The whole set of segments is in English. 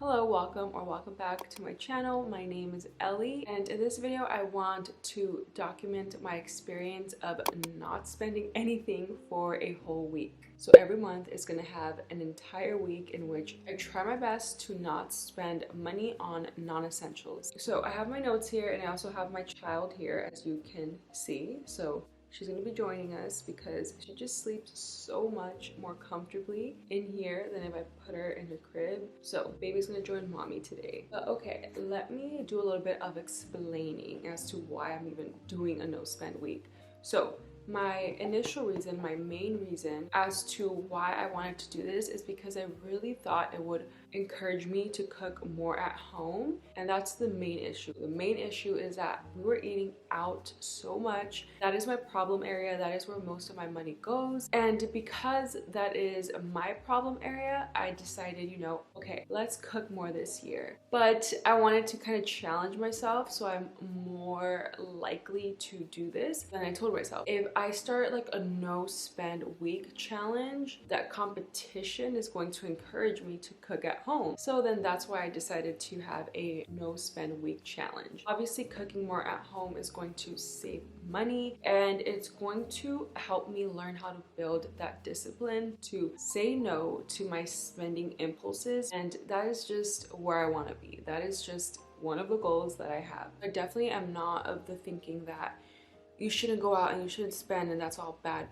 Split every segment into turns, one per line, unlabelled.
Hello, welcome back to my channel. My name is Ellie, and in this video I want to document my experience of not spending anything for a whole week. So every month is going to have an entire week in which I try my best to not spend money on non-essentials. So I have my notes here and I also have my child here, as you can see. So she's going to be joining us because she just sleeps so much more comfortably in here than if I put her in her crib. So baby's going to join mommy today. But okay, let me do a little bit of explaining as to why I'm even doing a no spend week. So my initial reason, my main reason as to why I wanted to do this is because I really thought it would encourage me to cook more at home, and that's the main issue. The main issue is that we were eating out so much. That is my problem area. That is where most of my money goes, and because that is my problem area, I decided, okay, let's cook more this year. But I wanted to kind of challenge myself, so I'm more likely to do this. And I told myself, if I start like a no spend week challenge, that competition is going to encourage me to cook at home. So then that's why I decided to have a no spend week challenge. Obviously, cooking more at home is going to save money, and it's going to help me learn how to build that discipline to say no to my spending impulses. And that is just where I want to be. That is just one of the goals that I have. I definitely am not of the thinking that you shouldn't go out and you shouldn't spend and that's all bad.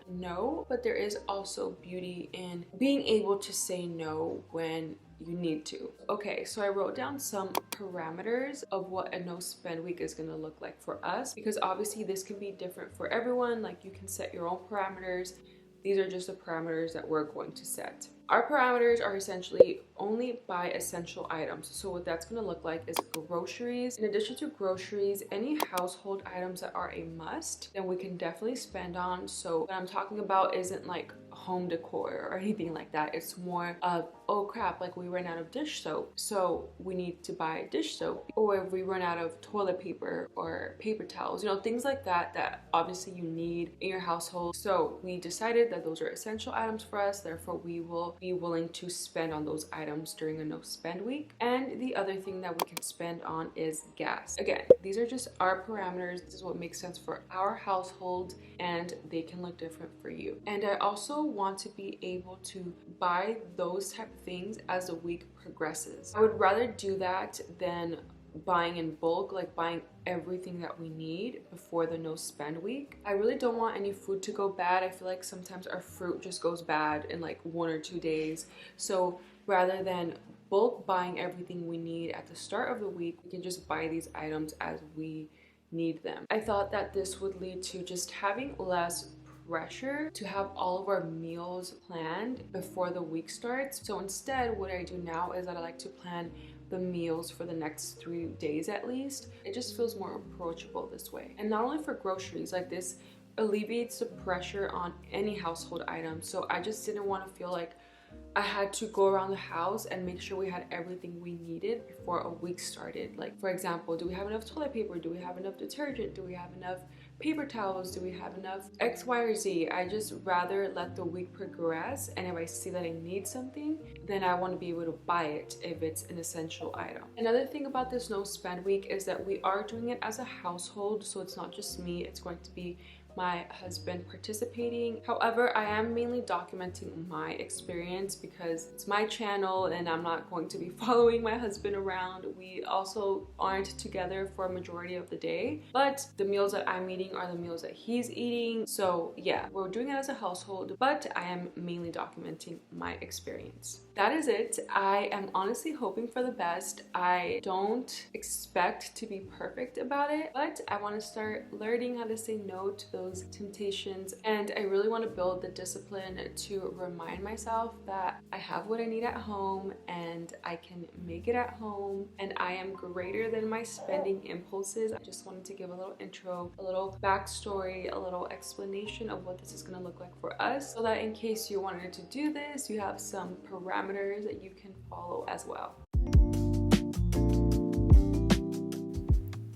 No, but there is also beauty in being able to say no when you need to. Okay, so I wrote down some parameters of what a no spend week is going to look like for us, because obviously this can be different for everyone. Like, you can set your own parameters. These are just the parameters that we're going to set. Our parameters are essentially only buy essential items. So what that's going to look like is groceries. In addition to groceries, any household items that are a must, then we can definitely spend on. So what I'm talking about isn't like home decor or anything like that. It's more of, oh crap, like we ran out of dish soap, so we need to buy dish soap. Or if we run out of toilet paper or paper towels, things like that, that obviously you need in your household. So we decided that those are essential items for us, therefore we will be willing to spend on those items during a no spend week. And the other thing that we can spend on is gas. Again, these are just our parameters. This is what makes sense for our household, and they can look different for you. And I also want to be able to buy those type of things as the week progresses. I would rather do that than buying in bulk, like buying everything that we need before the no spend week. I really don't want any food to go bad. I feel like sometimes our fruit just goes bad in like 1 or 2 days. So rather than bulk buying everything we need at the start of the week, we can just buy these items as we need them. I thought that this would lead to just having less pressure to have all of our meals planned before the week starts. So instead, what I do now is that I like to plan the meals for the next 3 days at least. It just feels more approachable this way. And not only for groceries, like this alleviates the pressure on any household item. So I just didn't want to feel like I had to go around the house and make sure we had everything we needed before a week started. Like, for example, do we have enough toilet paper? Do we have enough detergent? Do we have enough paper towels? Do we have enough X, Y, or Z? I just rather let the week progress, and if I see that I need something, then I want to be able to buy it if it's an essential item. Another thing about this no spend week is that we are doing it as a household, so it's not just me, it's going to be my husband participating. However, I am mainly documenting my experience because it's my channel and I'm not going to be following my husband around. We also aren't together for a majority of the day, but the meals that I'm eating are the meals that he's eating. So yeah, we're doing it as a household, but I am mainly documenting my experience. That is it. I am honestly hoping for the best. I don't expect to be perfect about it, but I want to start learning how to say no to those temptations, and I really want to build the discipline to remind myself that I have what I need at home and I can make it at home, and I am greater than my spending impulses. I just wanted to give a little intro, a little backstory, a little explanation of what this is going to look like for us, so that in case you wanted to do this, you have some parameters that you can follow as well.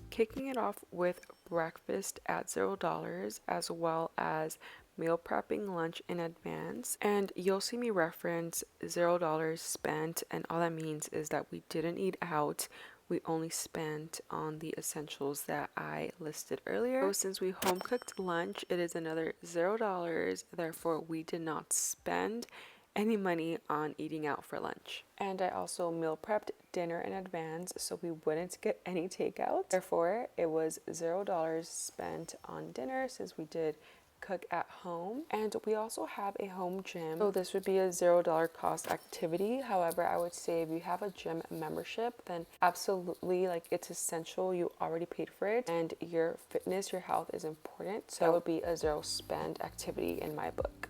Kicking it off with breakfast at $0, as well as meal prepping lunch in advance, and you'll see me reference $0 spent, and all that means is that we didn't eat out. We only spent on the essentials that I listed earlier. So since we home cooked lunch, it is another $0. Therefore, we did not spend any money on eating out for lunch. And I also meal prepped dinner in advance so we wouldn't get any takeout. Therefore, it was $0 spent on dinner since we did cook at home. And we also have a home gym, so this would be a $0 cost activity. However, I would say if you have a gym membership, then absolutely, like, it's essential. You already paid for it, and your fitness, your health is important, so that would be a zero spend activity in my book.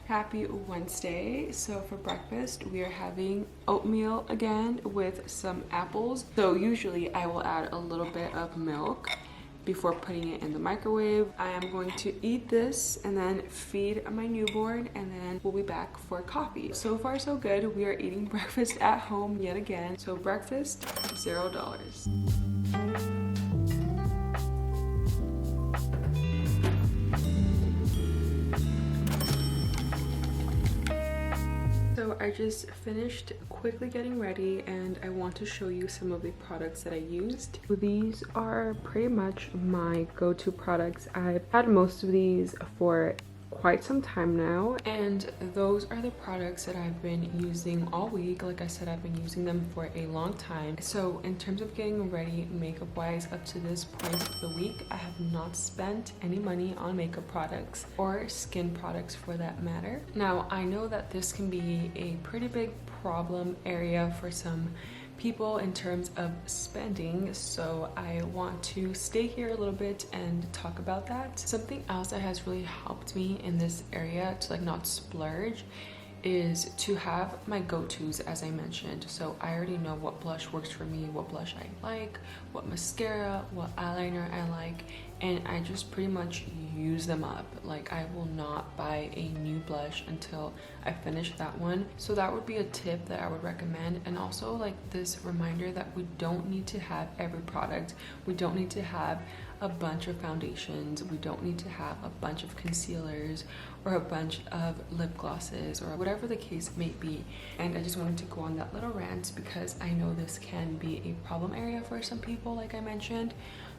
Happy Wednesday. So for breakfast we are having oatmeal again with some apples. So usually I will add a little bit of milk before putting it in the microwave. I am going to eat this and then feed my newborn, and then we'll be back for coffee. So far so good. We are eating breakfast at home yet again. So breakfast, $0. So I just finished quickly getting ready, and I want to show you some of the products that I used. These are pretty much my go-to products. I've had most of these for quite some time now, and those are the products that I've been using all week. Like I said, I've been using them for a long time. So in terms of getting ready makeup wise, up to this point of the week, I have not spent any money on makeup products or skin products for that matter. Now I know that this can be a pretty big problem area for some people in terms of spending, so I want to stay here a little bit and talk about that. Something else that has really helped me in this area to like not splurge is to have my go-tos, as I mentioned. So I already know what blush works for me, what blush I like, what mascara, what eyeliner I like, and I just pretty much use them up. Like, I will not buy a new blush until I finish that one. So that would be a tip that I would recommend. And also like this reminder that we don't need to have every product. We don't need to have a bunch of foundations. We don't need to have a bunch of concealers or a bunch of lip glosses or whatever the case may be. And I just wanted to go on that little rant because I know this can be a problem area for some people, like I mentioned.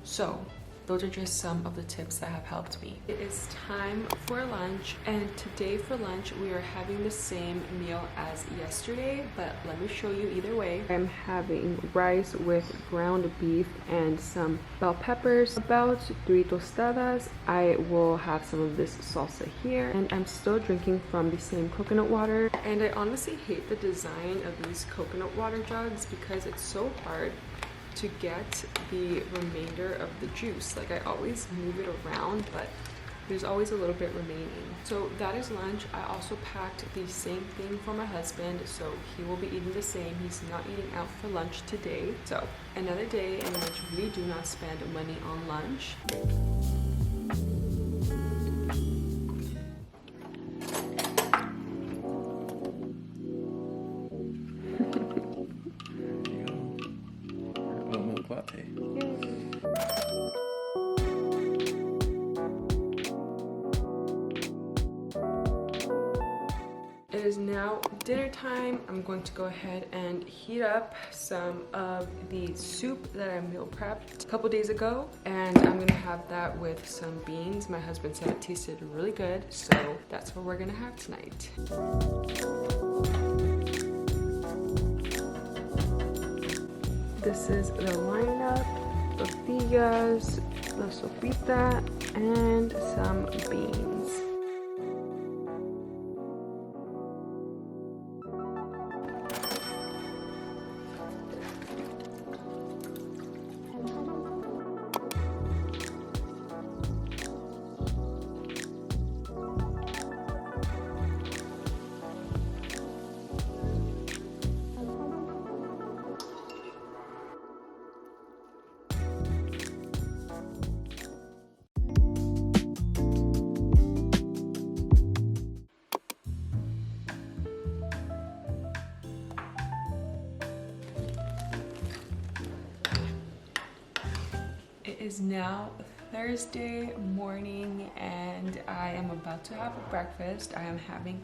So those are just some of the tips that have helped me. It is time for lunch, and today for lunch we are having the same meal as yesterday, but let me show you either way. I'm having rice with ground beef and some bell peppers, about 3 tostadas. I will have some of this salsa here, and I'm still drinking from the same coconut water. And I honestly hate the design of these coconut water jugs because it's so hard to get the remainder of the juice. Like, I always move it around, but there's always a little bit remaining. So that is lunch. I also packed the same thing for my husband, so he will be eating the same. He's not eating out for lunch today. So another day in which we do not spend money on lunch. It is now dinner time. I'm going to go ahead and heat up some of the soup that I meal prepped a couple days ago, and I'm gonna have that with some beans. My husband said it tasted really good, so that's what we're gonna have tonight. This is the lineup: tortillas, la sopita, and some beans. It is now Thursday morning and I am about to have breakfast. I am having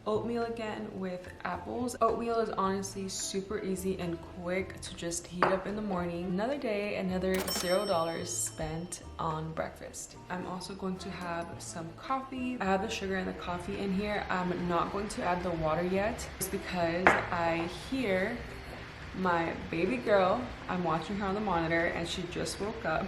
oatmeal again with apples. Oatmeal is honestly super easy and quick to just heat up in the morning. Another day, another $0 spent on breakfast. I'm also going to have some coffee. I have the sugar and the coffee in here. I'm not going to add the water yet just because I hear my baby girl, I'm watching her on the monitor and she just woke up.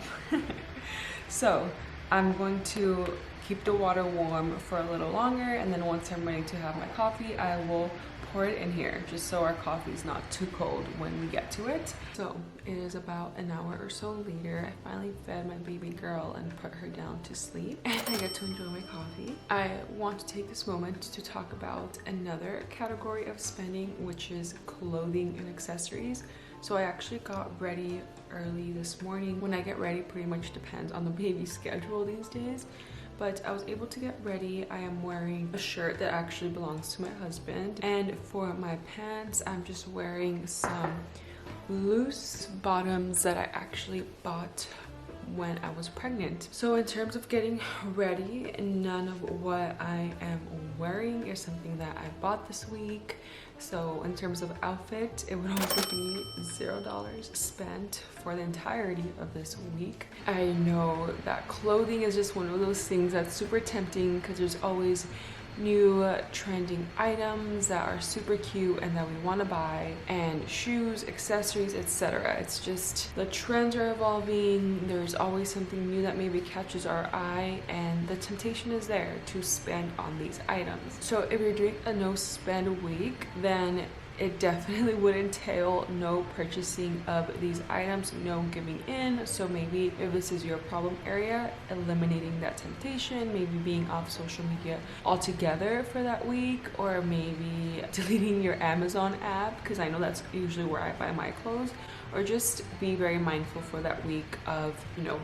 So I'm going to keep the water warm for a little longer, and then once I'm ready to have my coffee, I will pour it in here just so our coffee is not too cold when we get to it. So it is about an hour or so later. I finally fed my baby girl and put her down to sleep, and I get to enjoy my coffee. I want to take this moment to talk about another category of spending, which is clothing and accessories. So I actually got ready early this morning. When I get ready pretty much depends on the baby's schedule these days. But I was able to get ready. I am wearing a shirt that actually belongs to my husband. And for my pants, I'm just wearing some loose bottoms that I actually bought when I was pregnant. So in terms of getting ready, none of what I am wearing is something that I bought this week. So in terms of outfit, it would also be $0 spent for the entirety of this week. I know that clothing is just one of those things that's super tempting because there's always new trending items that are super cute and that we want to buy, and shoes, accessories, etc. It's just the trends are evolving. There's always something new that maybe catches our eye, and the temptation is there to spend on these items. So if you're doing a no spend week, then it definitely would entail no purchasing of these items, no giving in. So maybe if this is your problem area, eliminating that temptation, maybe being off social media altogether for that week, or maybe deleting your Amazon app, because I know that's usually where I buy my clothes, or just be very mindful for that week of,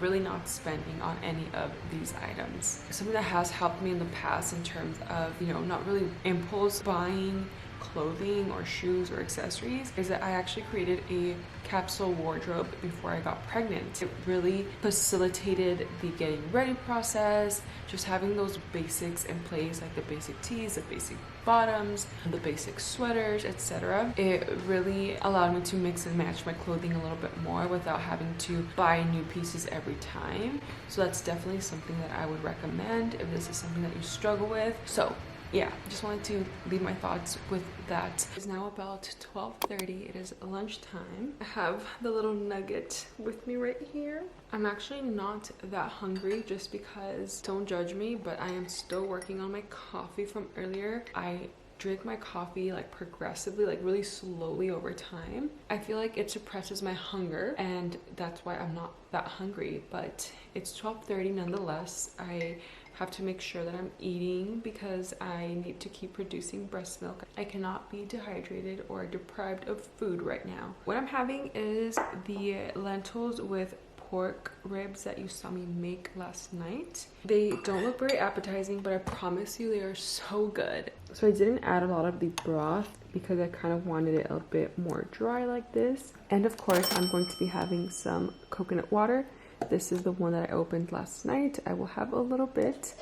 really not spending on any of these items. Something that has helped me in the past in terms of, not really impulse buying clothing or shoes or accessories is that I actually created a capsule wardrobe before I got pregnant. It really facilitated the getting ready process, just having those basics in place, like the basic tees, the basic bottoms, the basic sweaters, etc. It really allowed me to mix and match my clothing a little bit more without having to buy new pieces every time. So that's definitely something that I would recommend if this is something that you struggle with. So yeah, just wanted to leave my thoughts with that. It's now about 12:30. It is lunchtime. I have the little nugget with me right here. I'm actually not that hungry, just because, don't judge me, but I am still working on my coffee from earlier. I drink my coffee like progressively, like really slowly over time, I feel like it suppresses my hunger, and that's why I'm not that hungry. But it's 12:30 nonetheless. I have to make sure that I'm eating because I need to keep producing breast milk. I cannot be dehydrated or deprived of food right now. What I'm having is the lentils with pork ribs that you saw me make last night. They don't look very appetizing, but I promise you they are so good. So I didn't add a lot of the broth because I kind of wanted it a bit more dry like this. And of course, I'm going to be having some coconut water. This is the one that I opened last night. I will have a little bit.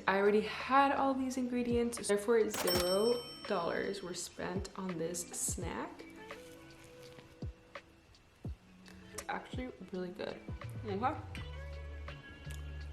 I already had all these ingredients, therefore $0 were spent on this snack. It's actually really good. Okay.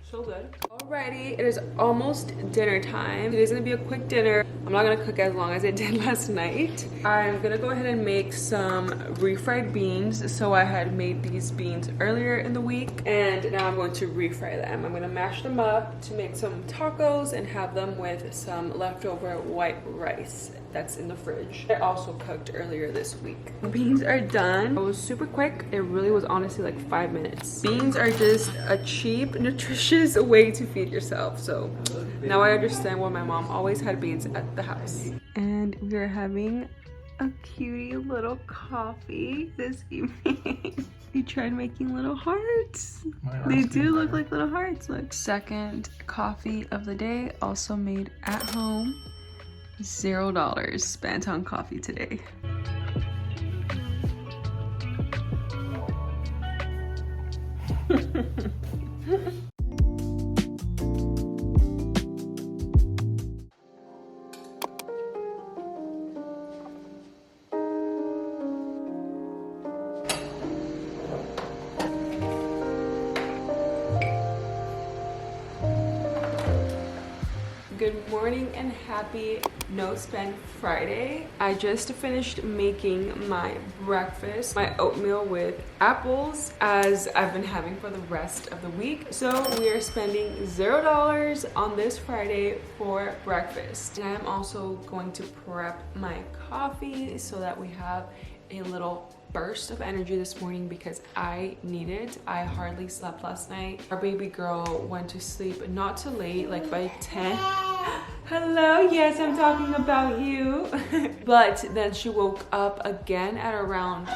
So good. Alrighty, it is almost dinner time. It is gonna be a quick dinner. I'm not gonna cook as long as I did last night. I'm gonna go ahead and make some refried beans. So I had made these beans earlier in the week, and now I'm going to refry them. I'm gonna mash them up to make some tacos and have them with some leftover white rice that's in the fridge. I also cooked earlier this week. The beans are done. It was super quick. It really was honestly like 5 minutes. Beans are just a cheap, nutritious way to feed yourself. So now I understand why my mom always had beans at the house. And we are having a cutie little coffee this evening. We tried making little hearts. They do look like little hearts. Look. Second coffee of the day, also made at home. $0 spent on coffee today. Good morning and happy No Spend Friday. I just finished making my breakfast, my oatmeal with apples, as I've been having for the rest of the week. So we are spending $0 on this Friday for breakfast. And I'm also going to prep my coffee so that we have a little burst of energy this morning because I need it. I hardly slept last night. Our baby girl went to sleep not too late, like by 10. Hello, yes, I'm talking about you. But then she woke up again at around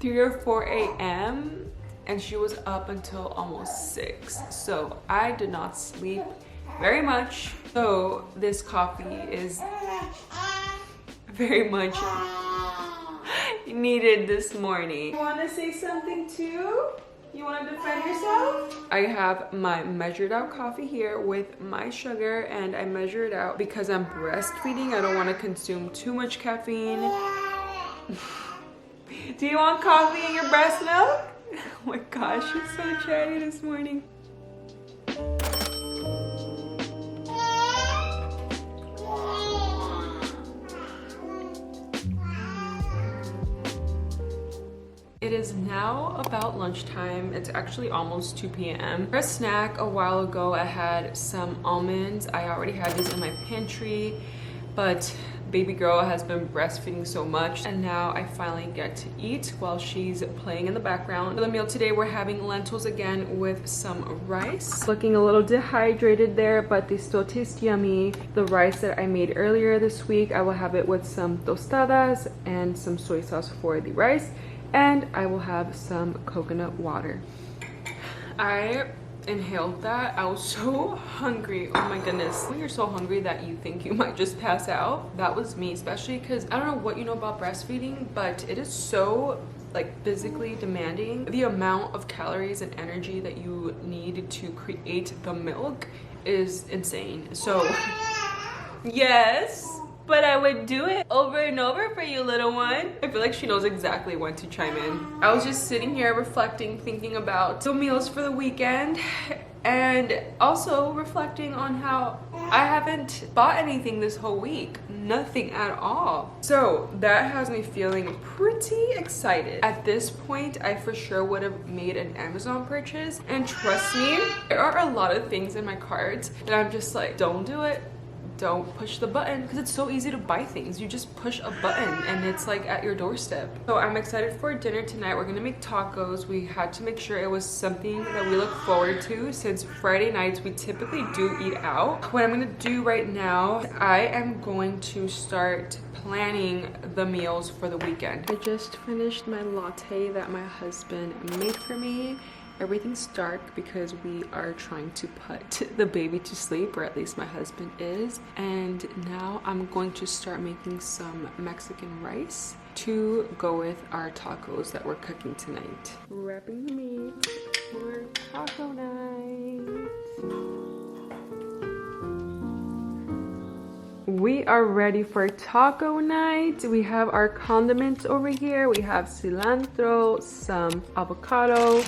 3 or 4 a.m. and she was up until almost 6. So I did not sleep very much. So this coffee is very much needed this morning. You want to say something too? You want to defend yourself? I have my measured out coffee here with my sugar, and I measure it out because I'm breastfeeding. I don't want to consume too much caffeine. Do you want coffee in your breast milk? Oh my gosh, she's so chatty this morning. It is now about lunchtime. It's actually almost 2 p.m. For a snack, a while ago, I had some almonds. I already had these in my pantry, but baby girl has been breastfeeding so much, and now I finally get to eat while she's playing in the background. For the meal today, we're having lentils again with some rice. Looking a little dehydrated there, but they still taste yummy. The rice that I made earlier this week, I will have it with some tostadas and some soy sauce for the rice. And I will have some coconut water. I inhaled that. I was so hungry. Oh my goodness. When you're so hungry that you think you might just pass out, that was me, especially because I don't know what you know about breastfeeding, but it is so like physically demanding. The amount of calories and energy that you need to create the milk is insane. So yes, but I would do it over and over for you, little one. I feel like she knows exactly when to chime in. I was just sitting here reflecting, thinking about the meals for the weekend, and also reflecting on how I haven't bought anything this whole week. Nothing at all. So that has me feeling pretty excited. At this point, I for sure would have made an Amazon purchase. And trust me, there are a lot of things in my carts that I'm just like, don't do it. Don't push the button, because it's so easy to buy things. You just push a button and it's like at your doorstep. So I'm excited for dinner tonight. We're gonna make tacos. We had to make sure it was something that we look forward to, since Friday nights we typically do eat out. What I'm gonna do right now, I am going to start planning the meals for the weekend. I just finished my latte that my husband made for me. Everything's dark because we are trying to put the baby to sleep, or at least my husband is. And now I'm going to start making some Mexican rice to go with our tacos that we're cooking tonight. Wrapping the meat for taco night. We are ready for taco night. We have our condiments over here. We have cilantro, some avocado,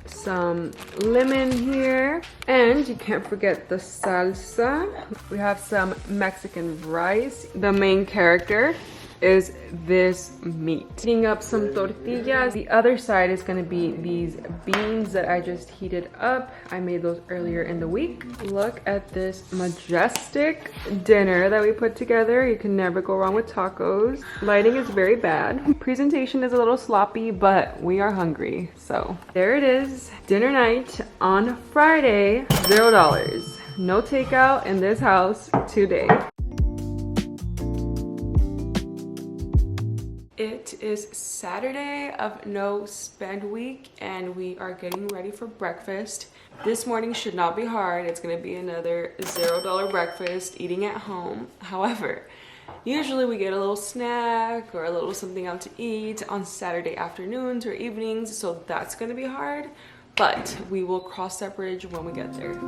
some lemon here, and you can't forget the salsa. We have some Mexican rice. The main character is this meat. Heating up some tortillas. The other side is gonna be these beans that I just heated up. I made those earlier in the week. Look at this majestic dinner that we put together. You can never go wrong with tacos. Lighting is very bad. Presentation is a little sloppy, but we are hungry. So there it is, dinner night on Friday, $0. No takeout in this house today. It is Saturday of no spend week, and we are getting ready for breakfast. This morning should not be hard. It's gonna be another $0 breakfast, eating at home. However, usually we get a little snack or a little something out to eat on Saturday afternoons or evenings, so that's gonna be hard, but we will cross that bridge when we get there.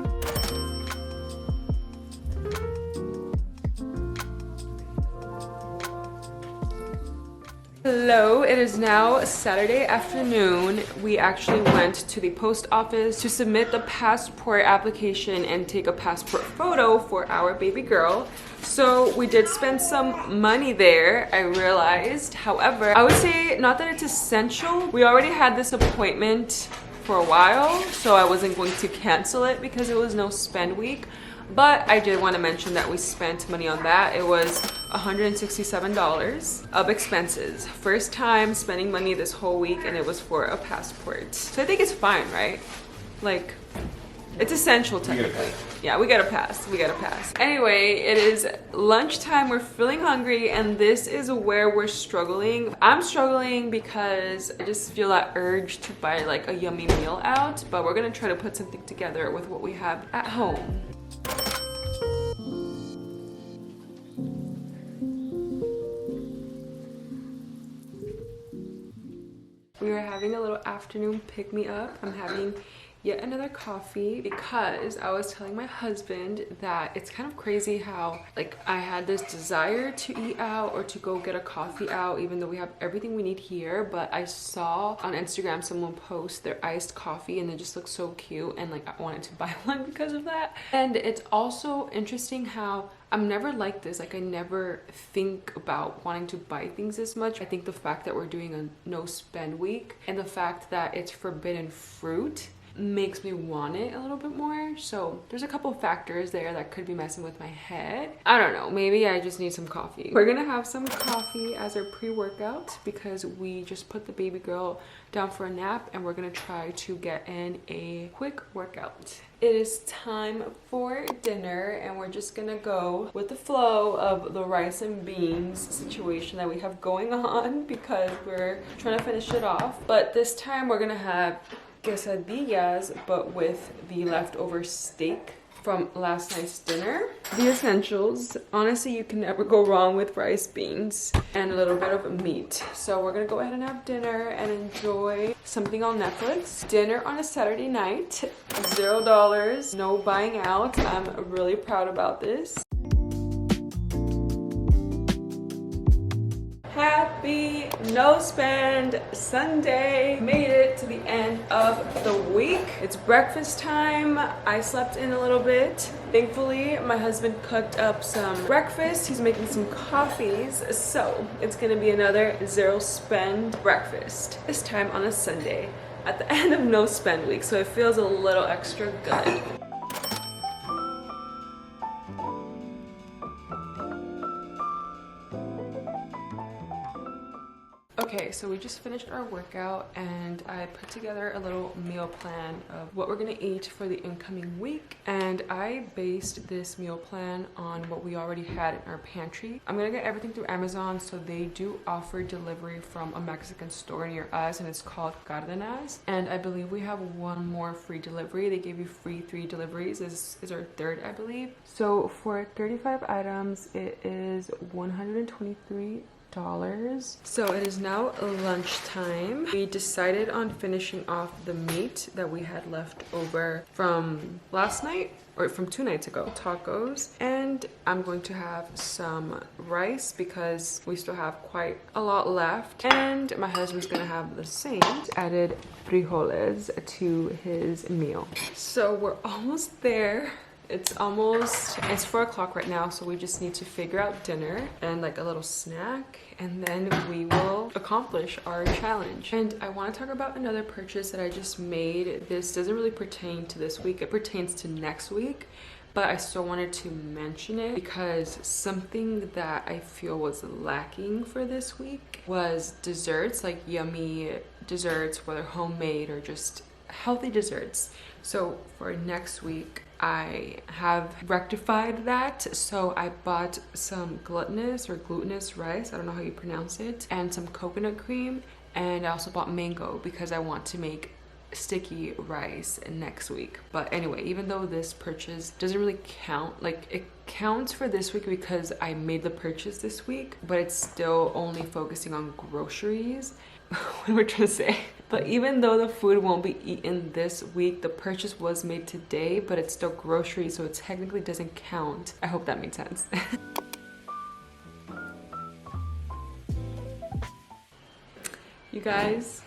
Hello, it is now Saturday afternoon. We actually went to the post office to submit the passport application and take a passport photo for our baby girl. So we did spend some money there, I realized. However, I would say not that it's essential. We already had this appointment for a while, so I wasn't going to cancel it because it was no spend week. But I did want to mention that we spent money on that. It was $167 of expenses. First time spending money this whole week, and it was for a passport. So I think it's fine, right? Like, it's essential technically. Yeah, we gotta pass. We gotta pass. Anyway, it is lunchtime. We're feeling hungry, and this is where we're struggling. I'm struggling because I just feel that urge to buy like a yummy meal out, but we're gonna try to put something together with what we have at home. We are having a little afternoon pick-me-up. I'm having yet another coffee because I was telling my husband that it's kind of crazy how like I had this desire to eat out or to go get a coffee out, even though we have everything we need here. But I saw on Instagram someone post their iced coffee and it just looks so cute, and like I wanted to buy one because of that. And it's also interesting how I'm never like this. Like I never think about wanting to buy things this much. I think the fact that we're doing a no spend week and the fact that it's forbidden fruit makes me want it a little bit more. So there's a couple factors there that could be messing with my head. I don't know, maybe I just need some coffee. We're gonna have some coffee as our pre-workout because we just put the baby girl down for a nap, and we're gonna try to get in a quick workout. It is time for dinner, and we're just gonna go with the flow of the rice and beans situation that we have going on because we're trying to finish it off. But this time we're gonna have quesadillas, but with the leftover steak from last night's dinner. The essentials. Honestly, you can never go wrong with rice, beans, and a little bit of meat. So we're gonna go ahead and have dinner and enjoy something on Netflix. Dinner on a Saturday night, $0, no buying out. I'm really proud about this. no spend Sunday. Made it to the end of the week. It's breakfast time. I slept in a little bit. Thankfully, my husband cooked up some breakfast. He's making some coffees. So it's gonna be another zero spend breakfast. This time on a Sunday at the end of no spend week. So it feels a little extra good. Okay, so we just finished our workout and I put together a little meal plan of what we're gonna eat for the incoming week. And I based this meal plan on what we already had in our pantry. I'm gonna get everything through Amazon, so they do offer delivery from a Mexican store near us, and it's called Cardenas. And I believe we have one more free delivery. They gave you free 3 deliveries. This is our third, I believe. So for 35 items, it is $123. So it is now lunchtime. We decided on finishing off the meat that we had left over from last night, or from 2 nights ago, tacos. And I'm going to have some rice because we still have quite a lot left. And my husband's gonna have the same. Added frijoles to his meal. So we're almost there. It's 4 o'clock right now, so we just need to figure out dinner and like a little snack, and then we will accomplish our challenge. And I want to talk about another purchase that I just made. This doesn't really pertain to this week, it pertains to next week, but I still wanted to mention it because something that I feel was lacking for this week was desserts, like yummy desserts, whether homemade or just healthy desserts. So for next week, I have rectified that. So I bought some glutinous rice, I don't know how you pronounce it, and some coconut cream. And I also bought mango because I want to make sticky rice next week. But anyway, even though this purchase doesn't really count, like it counts for this week because I made the purchase this week, but it's still only focusing on groceries. What am I trying to say? But even though the food won't be eaten this week, the purchase was made today, but it's still groceries, so it technically doesn't count. I hope that made sense. You guys,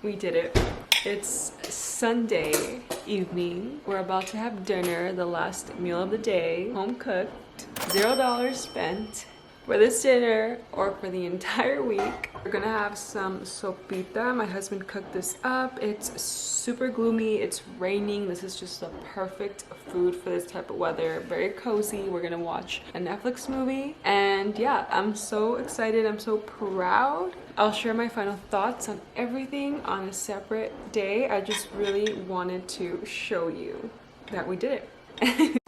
we did it. It's Sunday evening. We're about to have dinner, the last meal of the day, home cooked, $0 spent for this dinner or for the entire week. We're gonna have some sopita. My husband cooked this up. It's super gloomy, it's raining. This is just the perfect food for this type of weather. Very cozy. We're gonna watch a Netflix movie. And yeah, I'm so excited. I'm so proud. I'll share my final thoughts on everything on a separate day. I just really wanted to show you that we did it.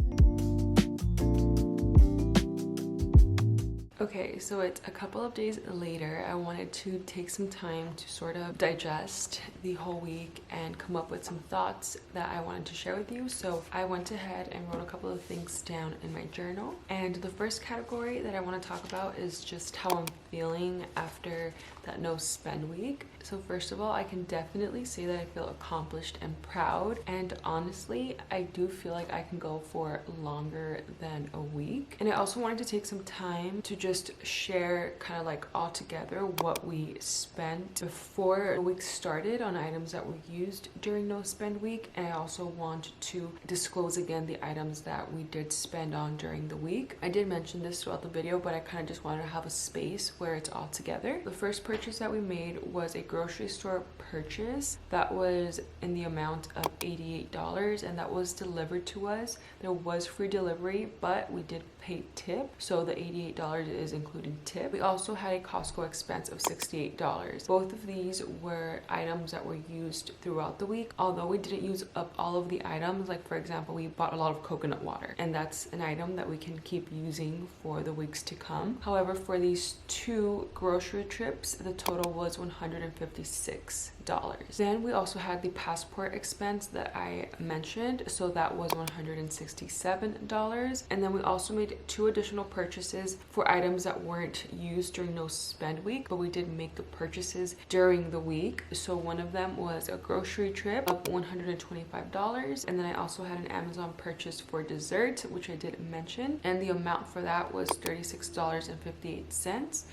Okay, so it's a couple of days later. I wanted to take some time to sort of digest the whole week and come up with some thoughts that I wanted to share with you. So I went ahead and wrote a couple of things down in my journal. And the first category that I want to talk about is just how I'm feeling after that no spend week. So first of all, I can definitely say that I feel accomplished and proud. And honestly, I do feel like I can go for longer than a week. And I also wanted to take some time to just share kind of like all together what we spent before the week started on items that were used during no spend week. And I also want to disclose again the items that we did spend on during the week. I did mention this throughout the video, but I kind of just wanted to have a space where it's all together. The first purchase that we made was a grocery store purchase that was in the amount of $88, and that was delivered to us. There was free delivery, but we did pay tip, so the $88 is including tip. We also had a Costco expense of $68. Both of these were items that were used throughout the week, although we didn't use up all of the items. Like for example, we bought a lot of coconut water, and that's an item that we can keep using for the weeks to come. However, for these 2 grocery trips, the total was $156. Then we also had the passport expense that I mentioned, so that was $167. And then we also made 2 additional purchases for items that weren't used during no spend week, but we did make the purchases during the week. So one of them was a grocery trip of $125, and then I also had an Amazon purchase for dessert, which I did mention, and the amount for that was $36.58.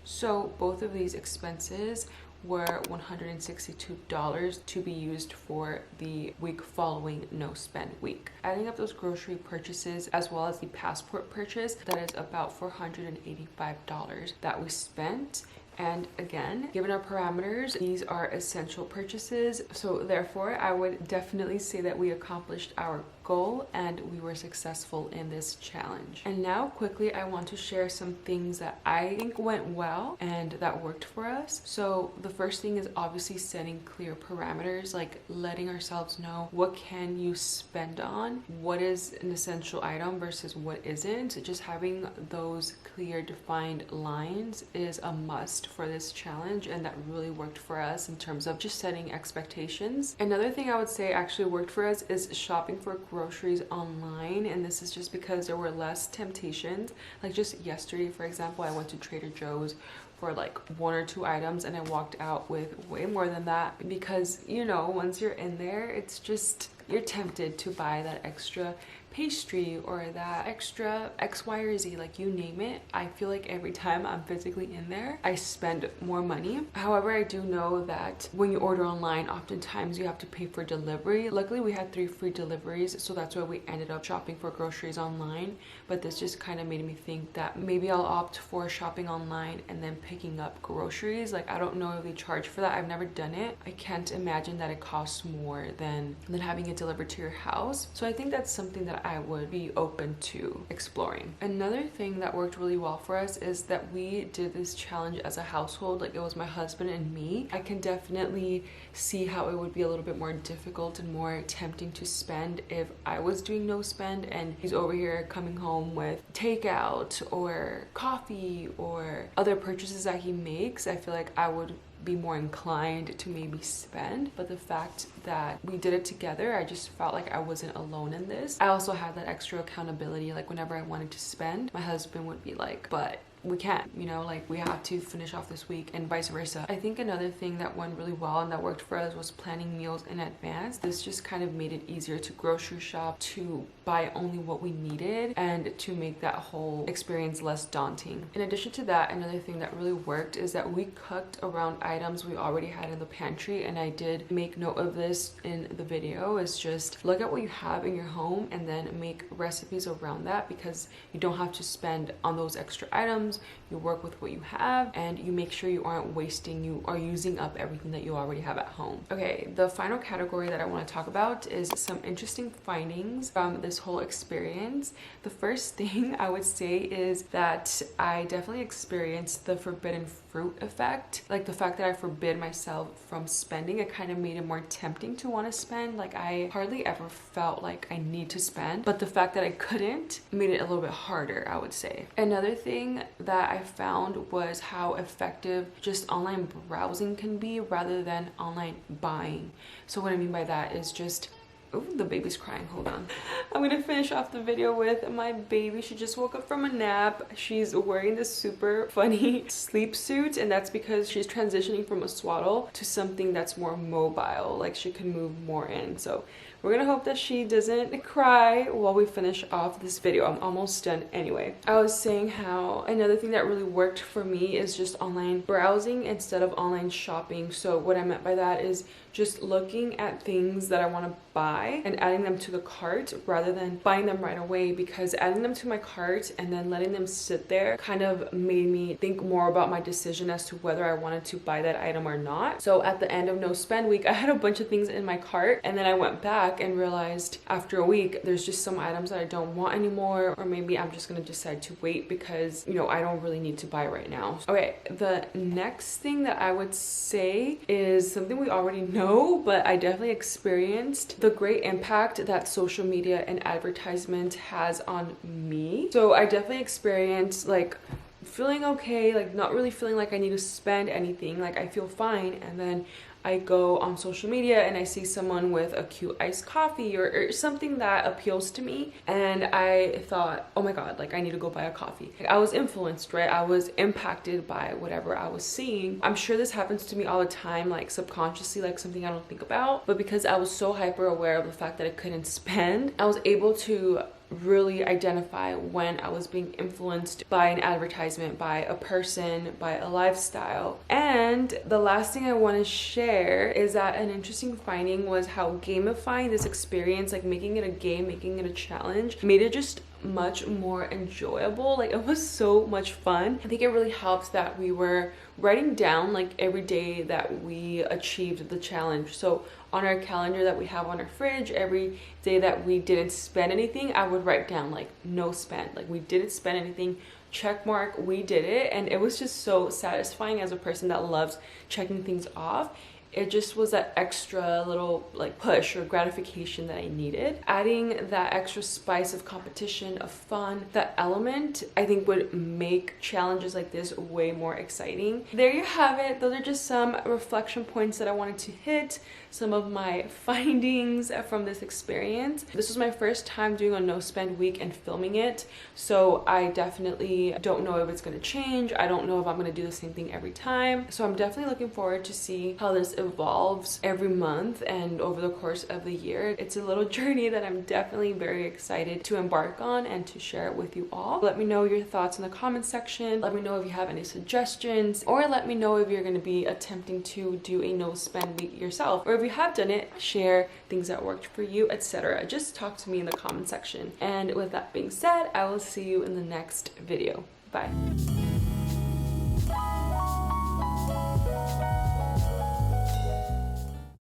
So both of these expenses were $162 to be used for the week following no spend week. Adding up those grocery purchases as well as the passport purchase, that is about $485 that we spent. And again, given our parameters, these are essential purchases. So therefore, I would definitely say that we accomplished our goal and we were successful in this challenge. And now quickly, I want to share some things that I think went well and that worked for us. So the first thing is obviously setting clear parameters, like letting ourselves know what can you spend on, what is an essential item versus what isn't. Just having those clear defined lines is a must for this challenge, and that really worked for us in terms of just setting expectations. Another thing I would say actually worked for us is shopping for groceries online, and this is just because there were less temptations. Like just yesterday, for example, I went to Trader Joe's for like 1 or 2 items and I walked out with way more than that, because you know, once you're in there, it's just, you're tempted to buy that extra pastry or that extra X, Y, or Z, like you name it. I feel like every time I'm physically in there, I spend more money. However, I do know that when you order online, oftentimes you have to pay for delivery. Luckily, we had 3 free deliveries, so that's why we ended up shopping for groceries online. But this just kind of made me think that maybe I'll opt for shopping online and then picking up groceries. Like, I don't know if they charge for that. I've never done it. I can't imagine that it costs more than having it delivered to your house. So I think that's something that I would be open to exploring. Another thing that worked really well for us is that we did this challenge as a household. Like, it was my husband and me. I can definitely see how it would be a little bit more difficult and more tempting to spend if I was doing no spend and he's over here coming home with takeout or coffee or other purchases that he makes. I feel like I would be more inclined to maybe spend, but the fact that we did it together, I just felt like I wasn't alone in this. I also had that extra accountability. Like, whenever I wanted to spend, my husband would be like, but we can't, you know, like we have to finish off this week, and vice versa. I think another thing that went really well and that worked for us was planning meals in advance. This just kind of made it easier to grocery shop, to buy only what we needed, and to make that whole experience less daunting. In addition to that, another thing that really worked is that we cooked around items we already had in the pantry, and I did make note of this in the video, is just look at what you have in your home and then make recipes around that, because you don't have to spend on those extra items. You work with what you have and you make sure you aren't wasting, you are using up everything that you already have at home. Okay, the final category that I want to talk about is some interesting findings from this whole experience. The first thing I would say is that I definitely experienced the forbidden fruit effect. Like, the fact that I forbid myself from spending, it kind of made it more tempting to want to spend. Like, I hardly ever felt like I need to spend, but the fact that I couldn't made it a little bit harder, I would say. Another thing that I found was how effective just online browsing can be rather than online buying. So what I mean by that is just, oh, the baby's crying, hold on. I'm gonna finish off the video with my baby. She just woke up from a nap. She's wearing this super funny sleep suit, and that's because she's transitioning from a swaddle to something that's more mobile, like she can move more in. So we're gonna hope that she doesn't cry while we finish off this video. I'm almost done anyway. I was saying how another thing that really worked for me is just online browsing instead of online shopping. So what I meant by that is just looking at things that I want to buy and adding them to the cart rather than buying them right away, because adding them to my cart and then letting them sit there kind of made me think more about my decision as to whether I wanted to buy that item or not. So at the end of no spend week, I had a bunch of things in my cart, and then I went back and realized after a week there's just some items that I don't want anymore, or maybe I'm just gonna decide to wait because, you know, I don't really need to buy right now. Okay, the next thing that I would say is something we already know, but I definitely experienced the great impact that social media and advertisement has on me. So I definitely experienced like feeling okay, like not really feeling like I need to spend anything, like I feel fine, and then I go on social media and I see someone with a cute iced coffee or something that appeals to me, and I thought, oh my god, like I need to go buy a coffee. Like, I was influenced, right? I was impacted by whatever I was seeing. I'm sure this happens to me all the time, like subconsciously, like something I don't think about, but because I was so hyper aware of the fact that I couldn't spend, I was able to really identify when I was being influenced by an advertisement, by a person, by a lifestyle. And the last thing I want to share is that an interesting finding was how gamifying this experience, like making it a game, making it a challenge, made it just much more enjoyable. Like, it was so much fun. I think it really helps that we were writing down like every day that we achieved the challenge. So on our calendar that we have on our fridge, every day that we didn't spend anything, I would write down like no spend, like we didn't spend anything, check mark, we did it. And it was just so satisfying as a person that loves checking things off. It just was that extra little like push or gratification that I needed. Adding that extra spice of competition, of fun, that element, I think would make challenges like this way more exciting. There you have it. Those are just some reflection points that I wanted to hit, some of my findings from this experience. This was my first time doing a no spend week and filming it, so I definitely don't know if it's going to change. I don't know if I'm going to do the same thing every time. So I'm definitely looking forward to see how this evolves every month and over the course of the year. It's a little journey that I'm definitely very excited to embark on and to share it with you all. Let me know your thoughts in the comment section. Let me know if you have any suggestions, or let me know if you're going to be attempting to do a no spend week yourself, or if you have done it, share things that worked for you, etc. Just talk to me in the comment section. And with that being said, I will see you in the next video. Bye.